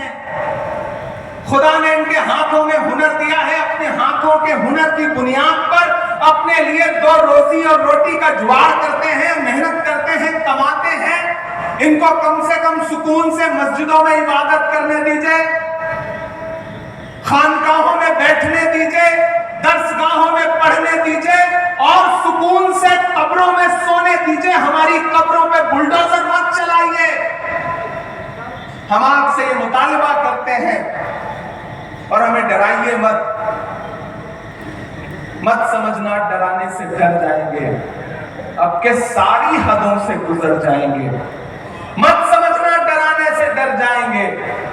हैं। खुदा ने इनके हाथों में हुनर दिया है, अपने हाथों के हुनर की बुनियाद पर अपने लिए दो रोजी और रोटी का जुगाड़ करते हैं, मेहनत करते हैं, कमाते हैं। इनको कम से कम सुकून से मस्जिदों में इबादत करने दीजिए, खानकाहों में बैठने दीजिए, दर्सगाहों में पढ़ने दीजिए और सुकून से कब्रों में सोने दीजिए। हमारी कब्रों पे बुलडोजर मत चलाइए। हम आपसे ये मुतालबा करते हैं और हमें डराइए मत। मत समझना डराने से डर जाएंगे, अब के सारी हदों से गुजर जाएंगे। मत समझना डराने से डर जाएंगे,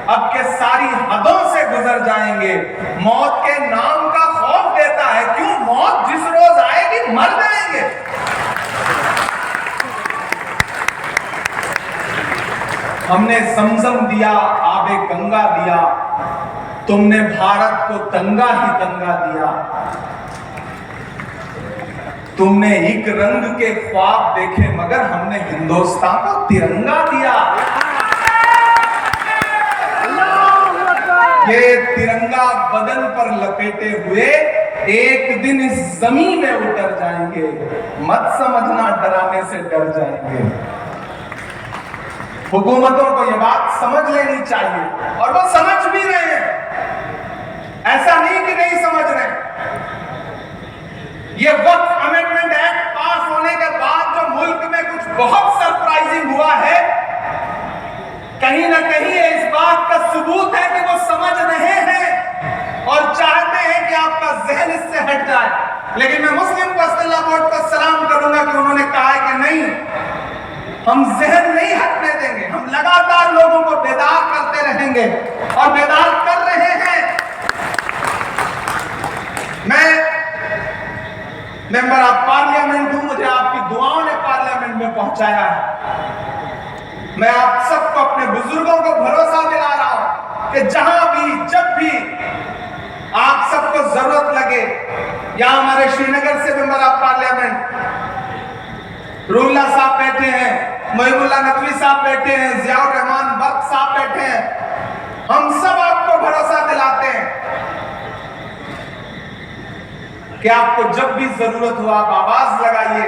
अब के सारी हदों से गुजर जाएंगे। मौत के नाम का खौफ देता है, क्यों? मौत जिस रोज आएगी मर जाएंगे। हमने समझम दिया, आबे गंगा दिया, तुमने भारत को तंगा ही तंगा दिया। तुमने एक रंग के ख्वाब देखे मगर हमने हिंदुस्तान को तिरंगा दिया। ये तिरंगा बदन पर लपेटे हुए एक दिन इस जमीन में उतर जाएंगे। मत समझना डराने से डर जाएंगे। हुकूमतों को यह बात समझ लेनी चाहिए और वो समझ भी रहे हैं, ऐसा नहीं कि नहीं समझ रहे। ये वक्फ अमेंडमेंट एक्ट पास होने के बाद जो मुल्क में कुछ बहुत सरप्राइजिंग हुआ है, कहीं ना कहीं ये इस बात का सबूत है कि वो समझ रहे हैं और चाहते हैं कि आपका जहन इससे हट जाए। लेकिन मैं मुस्लिम पर्सनल बोर्ड को सलाम करूंगा कि उन्होंने कहा है कि नहीं, हम जहन नहीं हटने देंगे, हम लगातार लोगों को बेदार करते रहेंगे और बेदार कर रहे हैं। मैं मेंबर ऑफ पार्लियामेंट हूं, मुझे आपकी दुआओं ने पार्लियामेंट में पहुंचाया है। मैं आप सबको, अपने बुजुर्गों को भरोसा दिला रहा हूं कि जहां भी जब भी आप सबको जरूरत लगे, या हमारे श्रीनगर से मेंबर ऑफ पार्लियामेंट रूल्ला साहब बैठे हैं, मोहिबुल्लाह नकवी साहब बैठे हैं, जियाउर रहमान बर्क साहब बैठे हैं, हम सब आपको भरोसा दिलाते हैं कि आपको जब भी जरूरत हो आप आवाज लगाइए।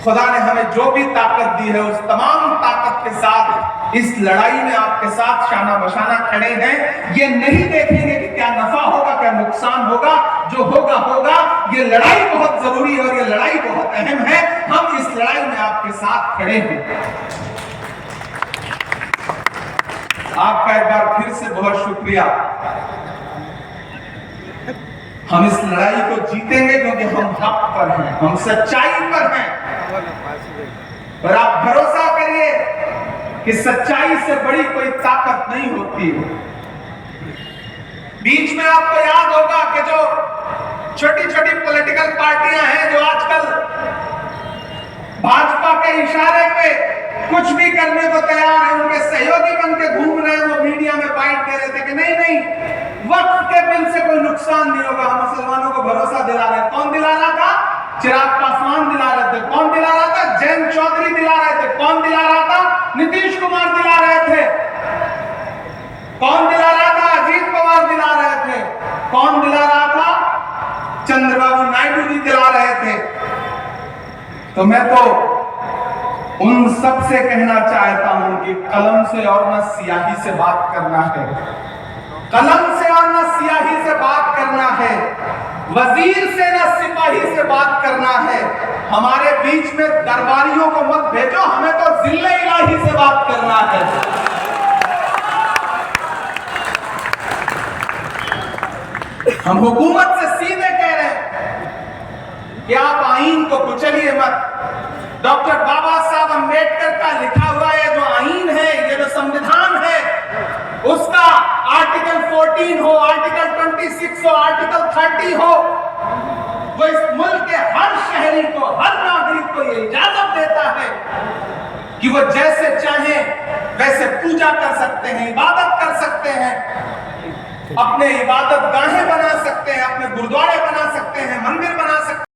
खुदा ने हमें जो भी ताकत दी है उस तमाम ताकत के साथ इस लड़ाई में आपके साथ शाना बशाना खड़े हैं। ये नहीं देखेंगे कि क्या नफा होगा क्या नुकसान होगा, जो होगा होगा। ये लड़ाई बहुत जरूरी है और ये लड़ाई बहुत अहम है। हम इस लड़ाई में आपके साथ खड़े हैं। आपका एक बार फिर से बहुत शुक्रिया। हम इस लड़ाई को जीतेंगे क्योंकि हम हक पर हैं, हम सच्चाई पर हैं। और आप भरोसा करिए कि सच्चाई से बड़ी कोई ताकत नहीं होती। बीच में आपको याद होगा कि जो छोटी छोटी पॉलिटिकल पार्टियां हैं जो आजकल भाजपा के इशारे पे कुछ भी करने को तैयार है, उनके सहयोगी बन के घूम रहे हैं, वो मीडिया में बाइट दे रहे थे कि नहीं नहीं, वक्त के बिल से कोई नुकसान नहीं होगा, हम मुसलमानों को भरोसा दिला रहे हैं। कौन दिला रहा था? चिराग पासवान दिला रहे थे। कौन दिला रहा था? जयंत चौधरी दिला रहे थे। कौन दिला रहा था? नीतीश कुमार दिला रहे थे। कौन दिला रहा था? अजीत पवार दिला रहे थे। कौन दिला रहा था? चंद्रबाबू नायडू जी दिला रहे थे। तो मैं तो उन सब से कहना चाहता हूं कि कलम से और न स्याही से बात करना है, कलम से और न स्याही से बात करना है, वजीर से न सिपाही से बात करना है। हमारे बीच में दरबारियों को मत भेजो, हमें तो जिल्ले इलाही से बात करना है। हम हुकूमत से सीधे कह रहे हैं कि आप आईन को कुचलिए मत। डॉक्टर बाबा साहब अंबेडकर का लिखा हुआ ये जो आईन है, ये जो संविधान है, उसका आर्टिकल 14 हो, आर्टिकल 26 हो, आर्टिकल 30 हो, वो इस मुल्क के हर शहरी को, हर नागरिक को ये इजाजत देता है कि वो जैसे चाहे वैसे पूजा कर सकते हैं, इबादत कर सकते हैं, अपने इबादत गाहें बना सकते हैं, अपने गुरुद्वारे बना सकते हैं, मंदिर बना सकते हैं।